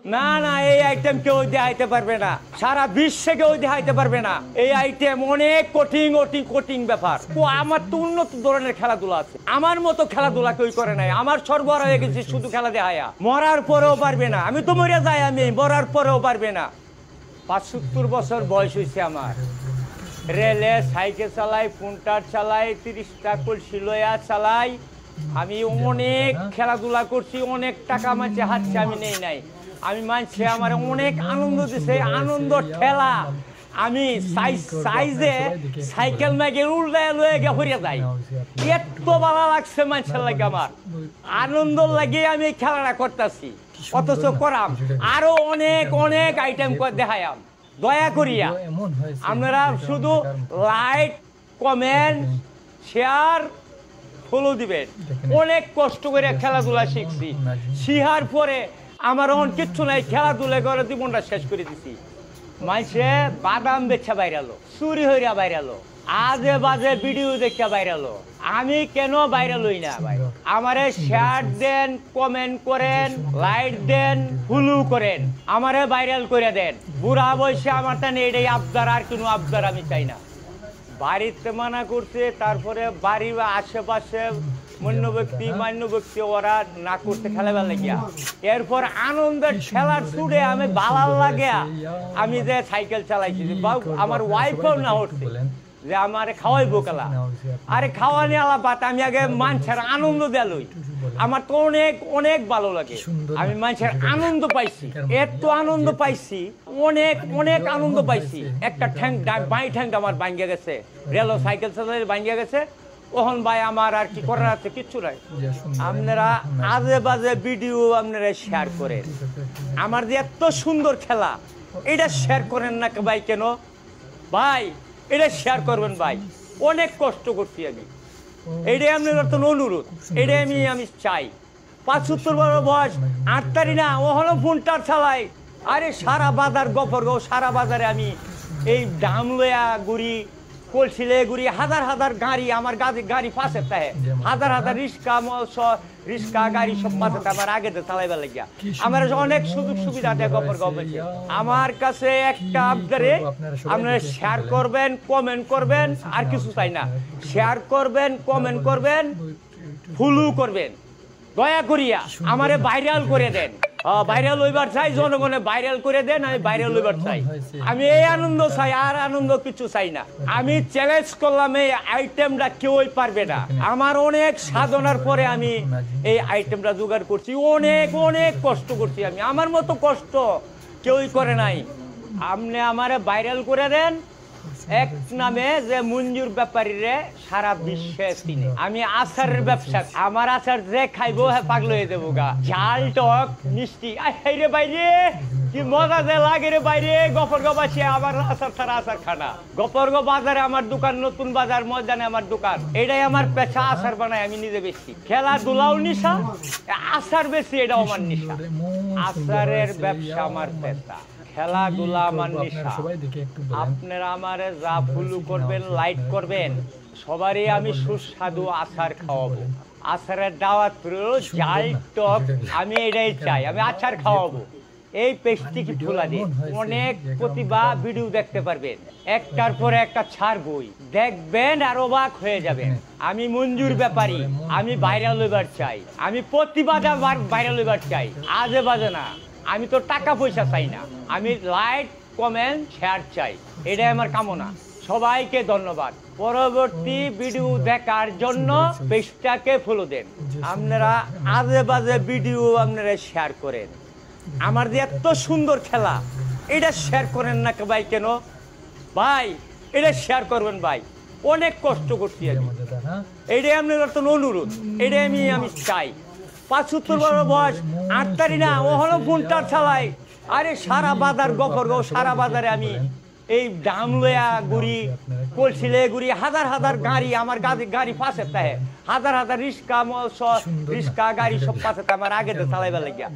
না না, এই আইটেম কেউ দেখাইতে পারবে না, সারা বিশ্বে কেউ দেখাইতে পারবে না। এই আইটেম অনেক কঠিন ব্যাপার। আমার তো উন্নত ধরনের খেলাধুলা আছে, আমার মতো খেলাধুলা কেউ করে নাই। আমার সরবরাহ হয়ে গেছে শুধু খেলা দেখায়া, মরার পরেও পারবে না। আমি তো মরে যাই, আমি মরার পরেও পারবে না। ৭৫ বছর বয়স হয়েছে আমার। রেলে সাইকেল চালাই, পুন্টার চালাই, 30টা কলসি লয়া চালাই। আমি অনেক খেলাধুলা করছি, অনেক টাকা মাঝে হাতছে আমি নেই নাই। আমি মানছি আমার অনেক আনন্দ দিছে, আনন্দ ঠেলা। আমি সাইজে সাইকেল মাইকে উল্টায় লয়ে গে হরিয়া যাই। এত ভালো লাগছে মানুষের লাগে, আমার আনন্দ লাগে আমি খেলাটা করতেছি। অথচ করাম আরো অনেক আইটেম দেখায়াম। দয়া করিয়া আপনারা শুধু লাইক, কমেন্ট, শেয়ার, ফলো দিবেন। অনেক কষ্ট করে খেলাধুলা শিখছি, শিখার পরে আমার এখন কিচ্ছু নাই, খেলাধুলা করে জীবনটা শেষ করে দিছি। মানুষে বাদাম বেচা বাইরালো, চুরি হইয়া বাইরালো, আজে বাজে ভিডিও দেখা বাইরালো। আমি কেন ভাইরাল হই না ভাই? আমারে শেয়ার দেন, কমেন্ট করেন, লাইক দেন, ফলো করেন, আমারে ভাইরাল করে দেন। বুড়া বয়সে আমার টানে এটাই আবদার, আর কোনো আবদার আমি চাই না। বাড়িতে মানা করছে, তারপরে বাড়ির আশেপাশে মান্য ব্যক্তি ওরা না করতে খেলাবার লাগিয়া, এরপর আনন্দের খেলার ছুটে আমি ভালো লাগে আমি যে সাইকেল চালাইছি। আমার ওয়াইফও না হচ্ছে যে আমার খাওয়াইবো খেলা। আরে খাওয়া নিয়ে আলাপাত, আমি আগে মানুষের আনন্দ দেলই। আমার তো অনেক ভালো লাগে, আমি মানুষের আনন্দ পাইছি, এত আনন্দ পাইছি, অনেক আনন্দ পাইছি। একটা বাই ঠ্যাংটা আমার ভাঙ্গিয়া গেছে, রেল সাইকেল চালাইলে ভাঙ্গিয়া গেছে। ওহন ভাই আমার আর কি করার আছে, কিচ্ছু নাই। আপনারা আজে বাজে ভিডিও আপনারা শেয়ার করেন। আমার যে এত সুন্দর খেলা, এটা শেয়ার করেন না ভাই? কেন ভাই এটা শেয়ার করবেন ভাই? অনেক কষ্ট করছি আমি, এইটাই আপনার তো অনুরোধ, এটাই আমি চাই। ৭৫ বছর বয়স, ৮ তারিখ না, ও হলো ফোনটার চালাই। আরে সারা বাজার গফরগাঁও, সারা বাজারে আমি এই দাম লয়া ঘুরি, কলসি লয়ে ঘুরি। হাজার গাড়ি, আমার গাড়ি পাশে থাকে, হাজার রিক্সা গাড়ি সব পাশে। আমার আগে তো চালাইবার লাগিয়া আমার অনেক সুযোগ সুবিধা দেয় গফরগাঁও। আমার কাছে একটা আবদারে, আপনারা শেয়ার করবেন, কমেন্ট করবেন, আর কিছু চাই না। শেয়ার করবেন, কমেন্ট করবেন, ফলো করবেন। দয়া করিয়া আমারে ভাইরাল করে দেন। ভাইরাল হইবার চাই, জনগণে ভাইরাল করে দেন, আমি ভাইরাল হইবার চাই। আমি এই আনন্দ চাই, আর আনন্দ কিছু চাই না। আমি চ্যালেঞ্জ করলাম, এই আইটেমটা কেউই পারবে না। আমার অনেক সাধনার পরে আমি এই আইটেমটা জোগাড় করছি, অনেক কষ্ট করছি আমি। আমার মতো কষ্ট কেউই করে নাই। আপনি আমারে ভাইরাল করে দেন, এক নামে যে মঞ্জুর ব্যাপারীরে সারা বিশ্বে চিনে। আমি আচারের ব্যবসা, আমার আচার যে খাইবো হ্যাঁ পাগল হয়ে দেবো গা। ঝাল টক মিষ্টি, রে বাইরে কি মজা যে লাগে রে বাইরে। গফরগাঁও বাসী আমার আচার ছাড়া আচার খানা। গফরগাঁও বাজারে আমার দোকান, নতুন বাজার ময়দানে আমার দোকান। এটাই আমার পেশা, আচার বানাই আমি নিজে বেশি। খেলাধুলাও নিশা, আচার বেশি, এটাও আমার নিশা। আচারের ব্যবসা আমার পেশা, খেলাধুলা আমার নিশা। আপনারা আমারে যা ফলো করবেন, লাইক করবেন, সবারই আমি সুস্বাদু আচার খাওয়াবো। আচারের দাওয়াত জাল টক, আমি এটাই চাই। আমি আচার খাওয়াবো। এই পেজটি কি খোলা দিন, অনেক প্রতিভা ভিডিও দেখতে পারবেন, একটার পরে একটা ছাড়বই, দেখবেন আর অবাক হয়ে যাবেন। আমি মঞ্জুর ব্যাপারী, আমি ভাইরাল হইবার চাই, আমি প্রতিবাদ ভাইরাল হইবার চাই, আজে বাজে না। আমি তো টাকা পয়সা চাই না, আমি লাইক, কমেন্ট, শেয়ার চাই, এটাই আমার কামনা। সবাইকে ধন্যবাদ। পরবর্তী ভিডিও দেখার জন্য পেজটাকে ফলো দেন। আপনারা আজে বাজে ভিডিও আপনারা শেয়ার করেন। আমার যে এত সুন্দর খেলা, এটা শেয়ার করেন না ভাই? কেন ভাই এটা শেয়ার করবেন ভাই? অনেক কষ্ট করছি আমি, এটাই আপনার তো অনুরোধ, এটাই আমি চাই। ৭৫ বছর বয়স, ৮ তারিখ না, ও হলো ফোনটার চালাই। আরে সারা বাজার গফরগাঁও, সারা বাজারে আমি এই দাম লয়া ঘুরি, কলসি লয়ে ঘুরি। হাজার গাড়ি, আমার গাড়ি পাশে থাকে, হাজার রিক্সা গাড়ি সব পাশে। আমার আগে তো চালাইবার লাগিয়া।